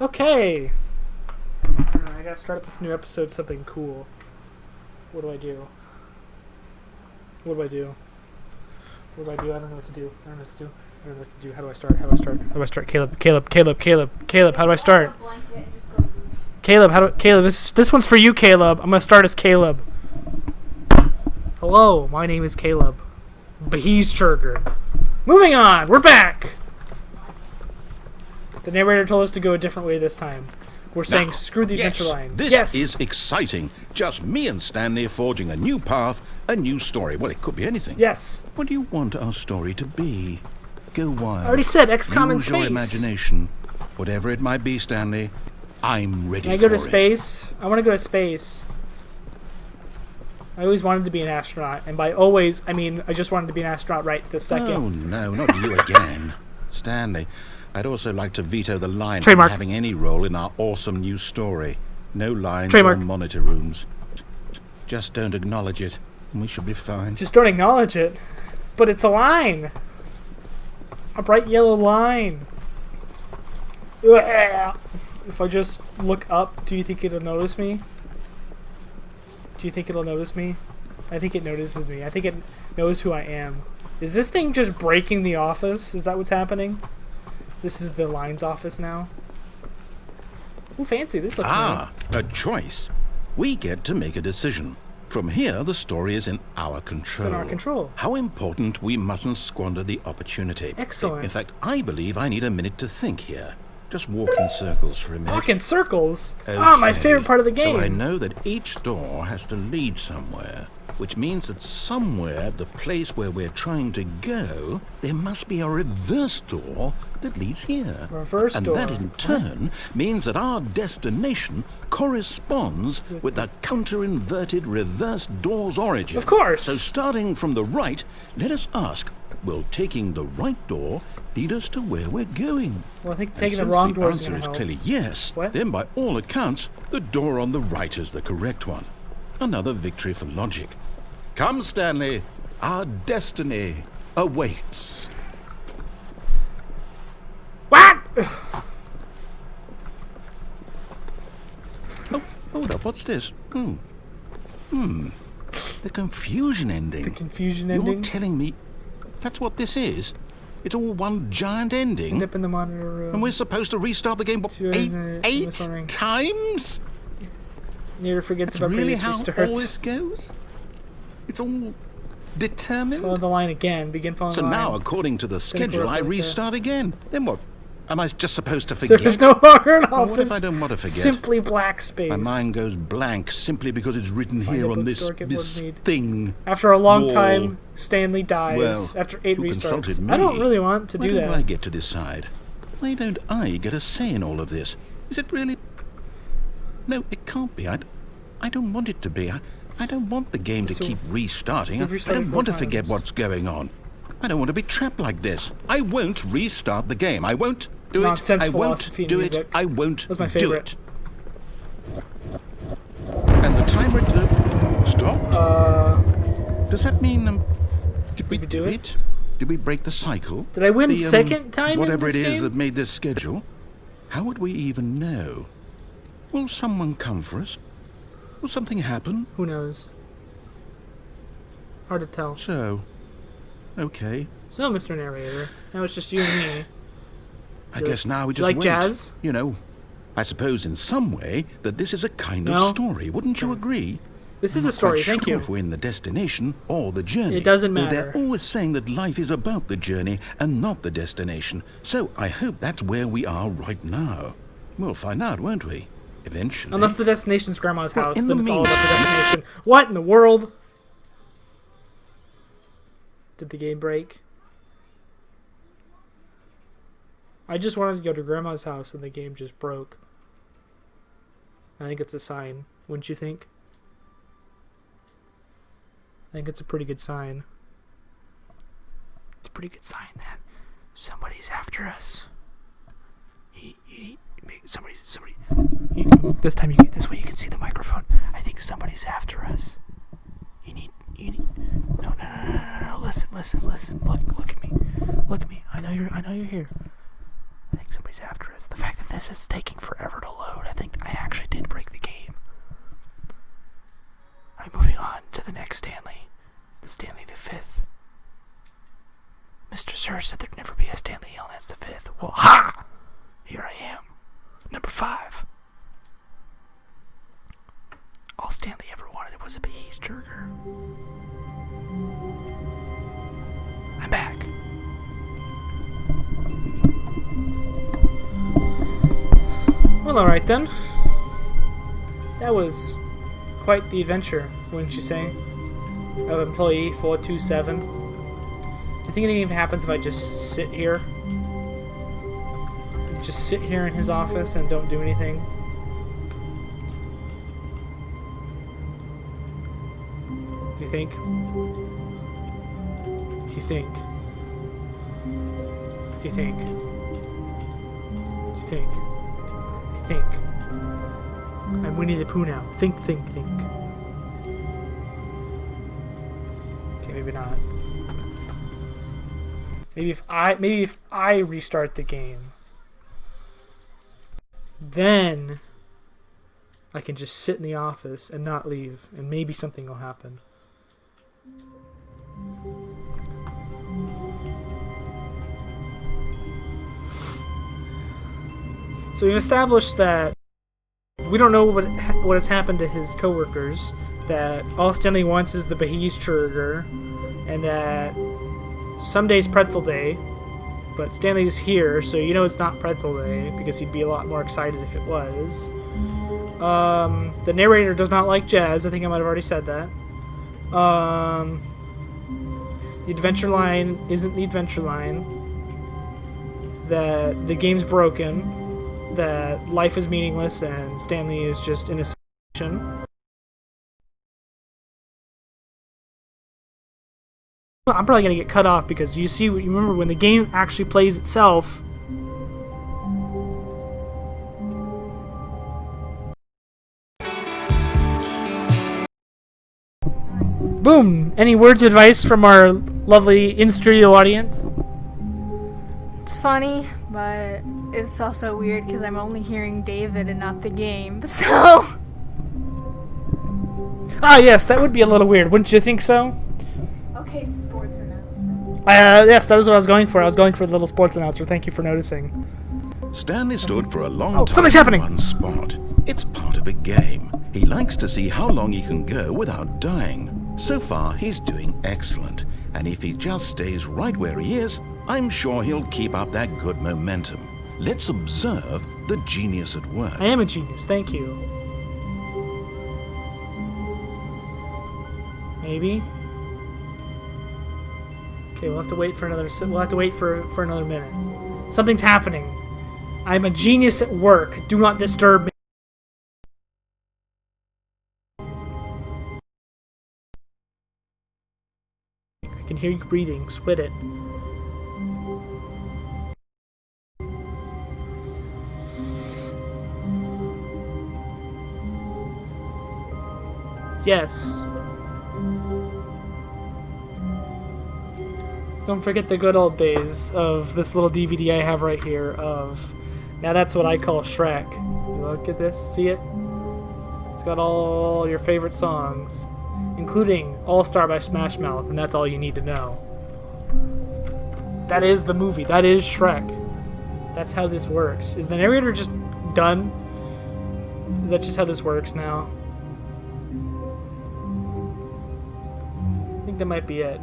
Okay. I don't know, I gotta start this new episode with something cool. What do I do? What do I do? What do I do? I don't know what to do. I don't know what to do. I don't know what to do. How do I start? How do I start? How do I start? Caleb, how do I start? Caleb, this one's for you, Caleb. I'm gonna start as Caleb. Hello, my name is Caleb. Beheeschurger. Moving on, we're back! The narrator told us to go a different way this time. We're saying screw the adventure line. This is exciting. Just me and Stanley forging a new path, a new story. Well, it could be anything. Yes. What do you want our story to be? Go wild. I already said XCOM in Use space. your imagination. Whatever it might be, Stanley, I'm ready for it. Can I go to space? I want to go to space. I always wanted to be an astronaut, and by always, I mean I just wanted to be an astronaut right this second. Oh, no, not you again. Stanley, I'd also like to veto the line Trademark. from having any role in our awesome new story. No lines Trademark. or monitor rooms. Just don't acknowledge it, and we should be fine. Just don't acknowledge it. But it's a line. A bright yellow line. If I just look up, do you think it'll notice me? Do you think it'll notice me? I think it notices me. I think it knows who I am. Is this thing just breaking the office? Is that what's happening? This is the line's office now. Ooh, fancy. This looks Ah, a choice. We get to make a decision. From here, the story is in our control. It's in our control. How important we mustn't squander the opportunity. Excellent. In fact, I believe I need a minute to think here. Just walk in circles for a minute. Walk in circles? Ah, my favorite part of the game. So I know that each door has to lead somewhere, which means that somewhere, the place where we're trying to go, there must be a reverse door that leads here. Reverse and door. that in turn means that our destination corresponds with the counter-inverted reverse door's origin. Of course. So starting from the right, let us ask, will taking the right door lead us to where we're going? Well, I think And taking the since wrong door is answer going is to help. clearly yes, What? then by all accounts, the door on the right is the correct one. Another victory for logic. Come, Stanley, our destiny awaits. What? Oh, hold up, what's this? The confusion ending. The confusion You're ending? telling me that's what this is? It's all one giant ending? End up in the monitor room. And we're supposed to restart the game, what, Two in eight the wondering. times? Never forgets That's about really previous how all restarts. this goes? It's all determined? Follow the line again. Begin following So the line. now, according to the schedule, I right there. restart again. Then what? Am I just supposed to forget? There's no longer an Well, office. what if I don't want to forget? Simply black space. My mind goes blank simply because it's written Find here a on this, bookstore, get this what you need. thing. After a long Wall. time, Stanley dies. Well, after 8 who restarts. consulted me? I don't really want to Why do don't I that. get to decide? Why don't I get a say in all of this? Is it really? No, it can't be. I don't want it to be. I don't want the game to So, keep restarting. you've I restarted don't 4 want to forget times. what's going on. I don't want to be trapped like this. I won't restart the game. I won't do Nonsense it. I won't philosophy do music. it. I won't That's my do favorite. it. And the timer stopped. Does that mean did we do it? Did we break the cycle? Did I win second time in Whatever this it is game? that made this schedule. How would we even know? Will someone come for us? Will something happen? Who knows? Hard to tell. So, okay. So, Mr. Narrator, now it's just you and me. I guess now we Do you just like wait. jazz? You know, I suppose in some way that this is a kind No. of story. Wouldn't you agree? This is I'm a not story, quite thank sure you. if we're in the destination or the journey. It doesn't Though matter. They're always saying that life is about the journey and not the destination. So I hope that's where we are right now. We'll find out, won't we? Eventually. Unless the destination's Grandma's Well, house, in then the it's all about the meantime- destination. What in the world? Did the game break? I just wanted to go to Grandma's house and the game just broke. I think it's a sign, wouldn't you think? I think it's a pretty good sign. It's a pretty good sign that somebody's after us. This time, this way you can see the microphone. I think somebody's after us. No. Listen. Look at me. I know you're here. I think somebody's after us. The fact that this this is taking forever to load. I think I actually did break the game. Alright, moving on to the next Stanley. The Stanley the V. Mr. Sir said there'd never be a Stanley Illness the V. Well, ha! Here I am. Number 5. All Stanley ever wanted was a cheeseburger. I'm back. Well, alright then. That was quite the adventure, wouldn't you say? Of employee 427. Do you think anything happens if I just sit here? Just sit here in his office and don't do anything? Do you think? Do you think? Do you think? Do you think? I think. I'm Winnie the Pooh now. Think, think, think. Okay, maybe not. Maybe if I restart the game, then I can just sit in the office and not leave, and maybe something will happen. So we've established that we don't know what has happened to his coworkers, that all Stanley wants is the cheeseburger, and that someday's pretzel day, but Stanley's here, so you know it's not pretzel day, because he'd be a lot more excited if it was. The narrator does not like jazz. I think I might have already said that. The adventure line isn't the adventure line. That the game's broken. That life is meaningless and Stanley is just in a situation. I'm probably gonna get cut off because you remember when the game actually plays itself. Boom! Any words of advice from our lovely in-studio audience? It's funny, but it's also weird because I'm only hearing David and not the game, so... Ah, yes, that would be a little weird. Wouldn't you think so? Okay, sports announcer. Yes, that was what I was going for. I was going for the little sports announcer. Thank you for noticing. Stanley stood for a long time something's happening. in one spot. It's part of a game. He likes to see how long he can go without dying. So far, he's doing excellent. And if he just stays right where he is, I'm sure he'll keep up that good momentum. Let's observe the genius at work. I am a genius. Thank you. Maybe. Okay, we'll have to wait for another. We'll have to wait for another minute. Something's happening. I'm a genius at work. Do not disturb me. I can hear you breathing. Squid it. Yes. Don't forget the good old days of this little DVD I have right here of... Now that's what I call Shrek. You look at this, see it? It's got all your favorite songs, including All Star by Smash Mouth, and that's all you need to know. That is the movie. That is Shrek. That's how this works. Is the narrator just done? Is that just how this works now? I think that might be it.